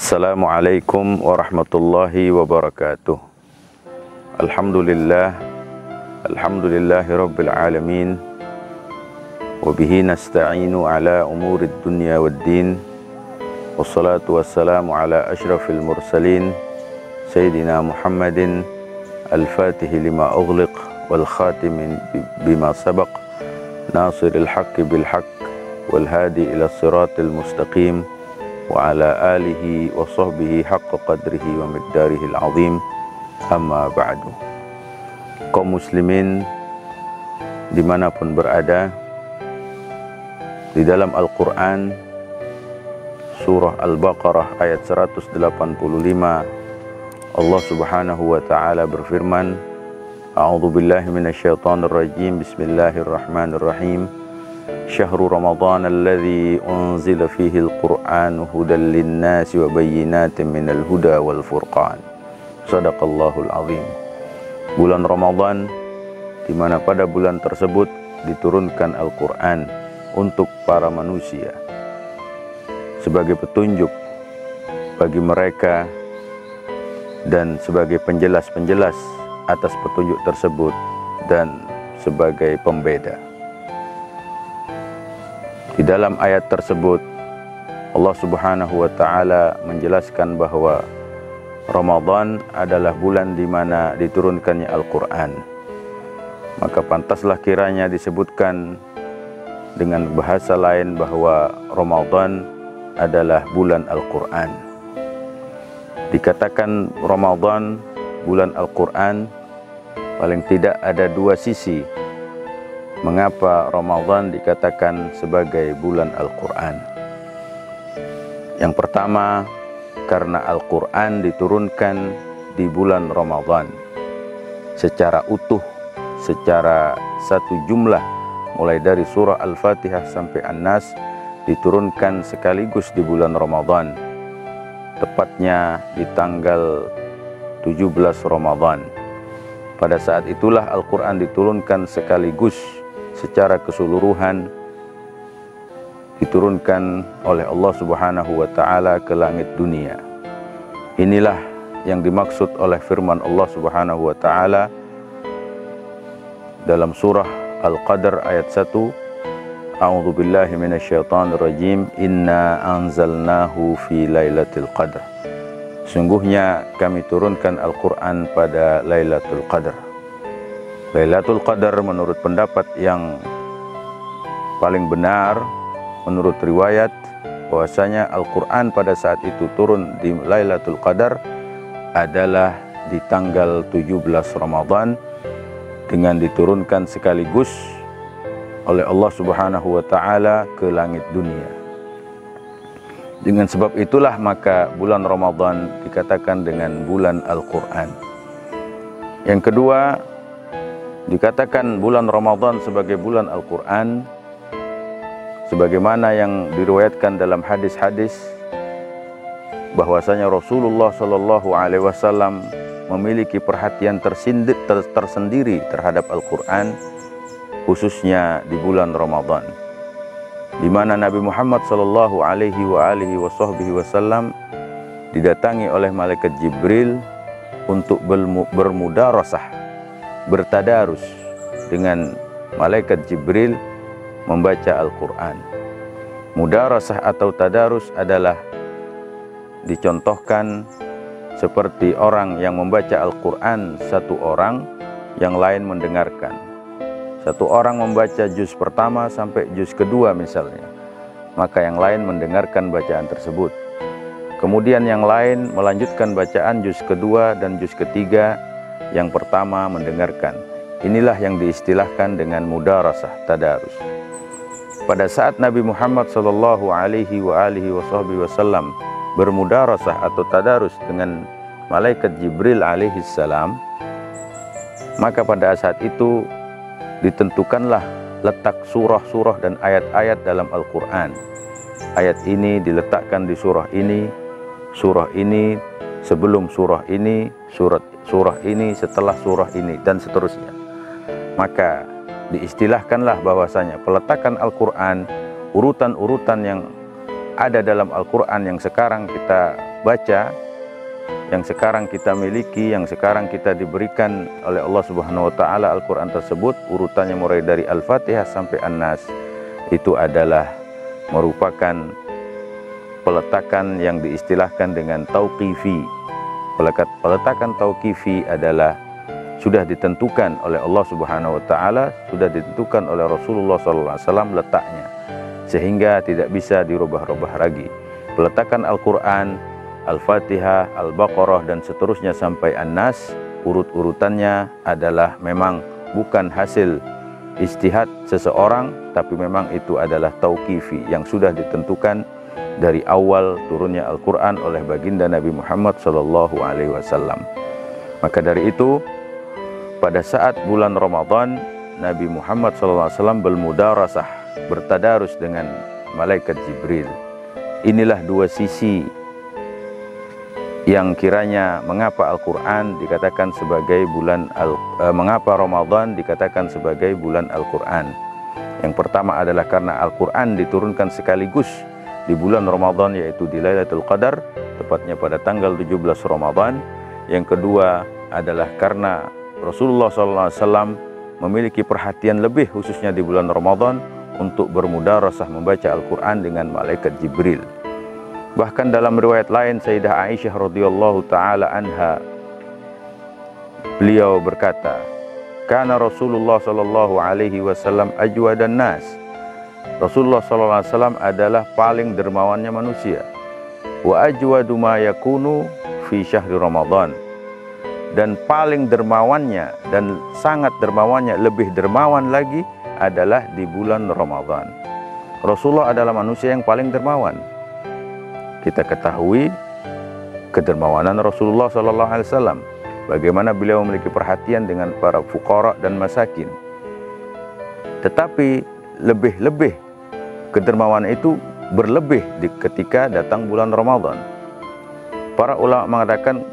Assalamualaikum warahmatullahi wabarakatuh. Alhamdulillahi rabbil alamin. Wabihi nasta'inu ala umurid dunya waddin. Wassalatu wassalamu ala ashrafil mursalin Sayyidina Muhammadin al-fatihi lima ughliq wal khatimin bima sabaq nasiril haqqi bil haqq wal hadi ila siratil mustaqim wa ala alihi wa sahbihi haqqa qadrihi wa miqdarihi al-azim. Amma ba'du. Kaum muslimin dimanapun berada, di dalam Al-Quran surah Al-Baqarah ayat 185 Allah subhanahu wa ta'ala berfirman, A'udzu billahi minasyaitonir rajim, bismillahirrahmanirrahim. Syahrul Ramadan alladzi unzila fihi al-Qur'an hudan lin-nasi wa bayyinatin minal huda wal furqan. Shadaqallahul azim. Bulan Ramadan, di mana pada bulan tersebut diturunkan Al-Qur'an untuk para manusia sebagai petunjuk bagi mereka dan sebagai penjelas-penjelas atas petunjuk tersebut dan sebagai pembeda. Di dalam ayat tersebut Allah subhanahu wa ta'ala menjelaskan bahwa Ramadan adalah bulan di mana diturunkannya Al-Quran. Maka pantaslah kiranya disebutkan dengan bahasa lain bahwa Ramadan adalah bulan Al-Quran. Dikatakan Ramadan bulan Al-Quran, paling tidak ada dua sisi mengapa Ramadan dikatakan sebagai bulan Al-Quran. Yang pertama, karena Al-Quran diturunkan di bulan Ramadan secara utuh, secara satu jumlah, mulai dari surah Al-Fatihah sampai An-Nas diturunkan sekaligus di bulan Ramadan, tepatnya di tanggal 17 Ramadan. Pada saat itulah Al-Quran diturunkan sekaligus secara keseluruhan, diturunkan oleh Allah subhanahu wa ta'ala ke langit dunia. Inilah yang dimaksud oleh firman Allah subhanahu wa ta'ala dalam surah Al-Qadr ayat 1. A'udzu billahi minasyaitonir rajim. Inna anzalnahu fi lailatul qadr. Sungguhnya kami turunkan Al-Quran pada Lailatul Qadar. Lailatul Qadar menurut pendapat yang paling benar, menurut riwayat, bahwasanya Al-Quran pada saat itu turun di Lailatul Qadar adalah di tanggal 17 Ramadan, dengan diturunkan sekaligus oleh Allah subhanahu wa ta'ala ke langit dunia. Dengan sebab itulah maka bulan Ramadan dikatakan dengan bulan Al-Quran. Yang kedua, dikatakan bulan Ramadan sebagai bulan Al-Quran sebagaimana yang diriwayatkan dalam hadis-hadis bahwasanya Rasulullah Shallallahu Alaihi Wasallam memiliki perhatian tersendiri terhadap Al-Quran, khususnya di bulan Ramadan, di mana Nabi Muhammad sallallahu alaihi wasallam didatangi oleh malaikat Jibril untuk bermudarasah, bertadarus dengan malaikat Jibril membaca Al-Quran. Mudarasah atau tadarus adalah dicontohkan seperti orang yang membaca Al-Quran, satu orang, yang lain mendengarkan. Satu orang membaca juz pertama sampai juz kedua misalnya, maka yang lain mendengarkan bacaan tersebut. Kemudian yang lain melanjutkan bacaan juz kedua dan juz ketiga, yang pertama mendengarkan. Inilah yang diistilahkan dengan mudarasah, tadarus. Pada saat Nabi Muhammad sallallahu alaihi wasallam bermudarasah atau tadarus dengan malaikat Jibril alaihi salam, maka pada saat itu ditentukanlah letak surah-surah dan ayat-ayat dalam Al-Quran. Ayat ini diletakkan di surah ini sebelum surah ini, surah ini setelah surah ini, dan seterusnya. Maka diistilahkanlah bahwasanya peletakan Al-Quran, urutan-urutan yang ada dalam Al-Quran yang sekarang kita baca, yang sekarang kita miliki, yang sekarang kita diberikan oleh Allah Subhanahu wa taala, Al-Qur'an tersebut urutannya mulai dari Al-Fatihah sampai An-Nas, itu adalah merupakan peletakan yang diistilahkan dengan tauqifi. Peletakan tauqifi adalah sudah ditentukan oleh Allah Subhanahu wa taala, sudah ditentukan oleh Rasulullah SAW letaknya, sehingga tidak bisa dirubah-rubah lagi. Peletakan Al-Qur'an, Al-Fatihah, Al-Baqarah dan seterusnya sampai An-Nas, urut-urutannya adalah memang bukan hasil ijtihad seseorang, tapi memang itu adalah tauqifi yang sudah ditentukan dari awal turunnya Al-Qur'an oleh baginda Nabi Muhammad SAW. Maka dari itu, pada saat bulan Ramadan, Nabi Muhammad SAW bermudarasah, bertadarus dengan malaikat Jibril. Inilah dua sisi yang kiranya mengapa Al-Quran dikatakan sebagai mengapa Ramadan dikatakan sebagai bulan Al-Quran. Yang pertama adalah karena Al-Quran diturunkan sekaligus di bulan Ramadan, yaitu di Lailatul Qadar, tepatnya pada tanggal 17 Ramadan. Yang kedua adalah karena Rasulullah SAW memiliki perhatian lebih khususnya di bulan Ramadan untuk bermudarasah membaca Al-Quran dengan malaikat Jibril. Bahkan dalam riwayat lain, Sayyidah Aisyah radhiyallahu taala anha, beliau berkata, "Kana Rasulullah sallallahu alaihi wasallam ajwadan nas." Rasulullah sallallahu alaihi wasallam adalah paling dermawannya manusia. Wa ajwadu ma yakunu fi syahri Ramadan. Dan paling dermawannya dan sangat dermawannya, lebih dermawan lagi adalah di bulan Ramadan. Rasulullah adalah manusia yang paling dermawan. Kita ketahui kedermawanan Rasulullah SAW, bagaimana beliau memiliki perhatian dengan para fuqara dan masakin. Tetapi lebih-lebih kedermawanan itu berlebih ketika datang bulan Ramadan. Para ulama mengatakan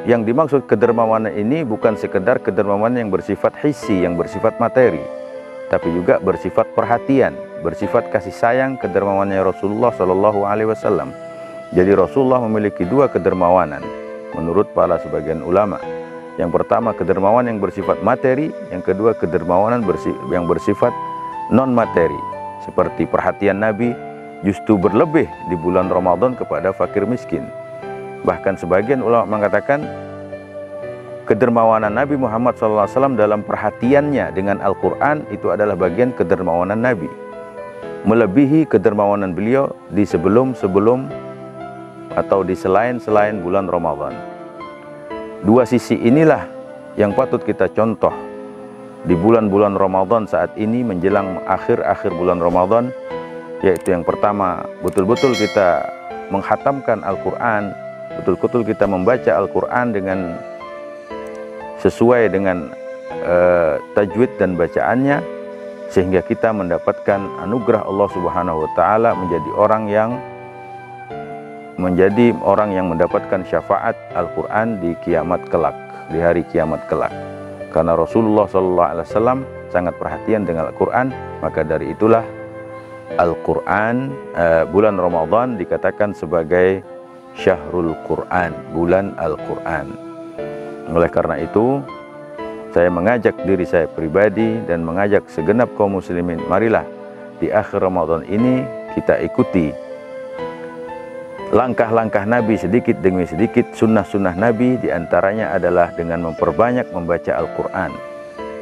yang dimaksud kedermawanan ini bukan sekedar kedermawanan yang bersifat hissi, yang bersifat materi, tapi juga bersifat perhatian, bersifat kasih sayang, kedermawannya Rasulullah SAW. Jadi Rasulullah memiliki dua kedermawanan menurut para sebagian ulama. Yang pertama kedermawanan yang bersifat materi, yang kedua kedermawanan yang bersifat non materi. Seperti perhatian Nabi justru berlebih di bulan Ramadan kepada fakir miskin. Bahkan sebagian ulama mengatakan kedermawanan Nabi Muhammad SAW dalam perhatiannya dengan Al-Quran itu adalah bagian kedermawanan Nabi, melebihi kedermawanan beliau di sebelum-sebelum atau di selain bulan Ramadan. Dua sisi inilah yang patut kita contoh di bulan-bulan Ramadan saat ini menjelang akhir-akhir bulan Ramadan, yaitu yang pertama, betul-betul kita menghatamkan Al-Quran, betul-betul kita membaca Al-Quran dengan sesuai dengan tajwid dan bacaannya, sehingga kita mendapatkan anugerah Allah Subhanahu wa taala menjadi orang yang mendapatkan syafaat Al-Quran di kiamat kelak, di hari kiamat kelak. Karena Rasulullah SAW sangat perhatian dengan Al-Quran, maka dari itulah Al-Quran, bulan Ramadan dikatakan sebagai Syahrul Quran, bulan Al-Quran. Oleh karena itu, saya mengajak diri saya pribadi dan mengajak segenap kaum muslimin, marilah di akhir Ramadan ini kita ikuti langkah-langkah Nabi sedikit demi sedikit, sunnah-sunnah Nabi, diantaranya adalah dengan memperbanyak membaca Al-Quran.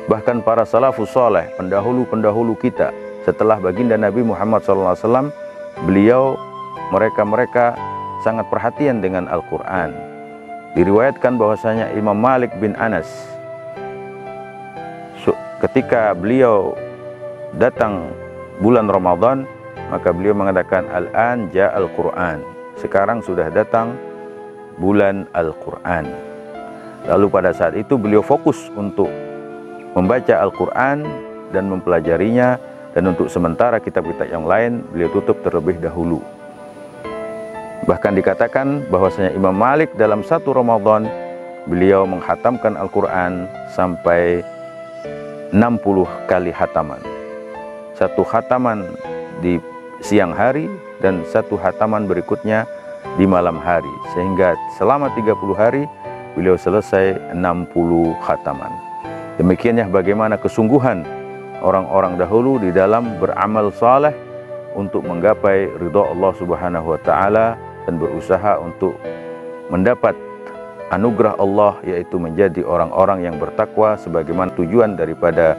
Bahkan para salafus saleh, pendahulu-pendahulu kita, setelah baginda Nabi Muhammad SAW, mereka sangat perhatian dengan Al-Quran. Diriwayatkan bahwasanya Imam Malik bin Anas, ketika beliau datang bulan Ramadan, maka beliau mengatakan, "Al-an ja'al Quran." Sekarang sudah datang bulan Al-Quran. Lalu pada saat itu beliau fokus untuk membaca Al-Quran dan mempelajarinya, dan untuk sementara kitab-kitab yang lain beliau tutup terlebih dahulu. Bahkan dikatakan bahwasanya Imam Malik dalam satu Ramadan beliau menghatamkan Al-Quran sampai 60 kali hataman. Satu hataman di siang hari dan satu hataman berikutnya di malam hari, sehingga selama 30 hari beliau selesai 60 khataman. Demikianlah bagaimana kesungguhan orang-orang dahulu di dalam beramal saleh untuk menggapai ridha Allah Subhanahu wa taala dan berusaha untuk mendapat anugerah Allah, yaitu menjadi orang-orang yang bertakwa, sebagaimana tujuan daripada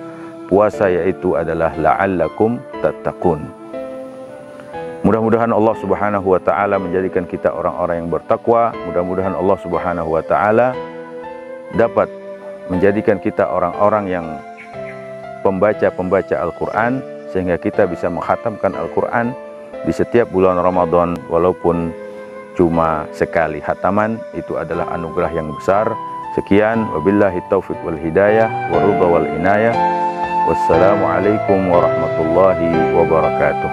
puasa yaitu adalah la'allakum tattaqun. Mudah-mudahan Allah Subhanahu wa taala menjadikan kita orang-orang yang bertakwa. Mudah-mudahan Allah Subhanahu wa taala dapat menjadikan kita orang-orang yang pembaca Al-Qur'an, sehingga kita bisa menghatamkan Al-Qur'an di setiap bulan Ramadan, walaupun cuma sekali hataman. Itu adalah anugerah yang besar. Sekian, wabillahi taufiq wal hidayah wa ridha wal inayah. Wassalamualaikum warahmatullahi wabarakatuh.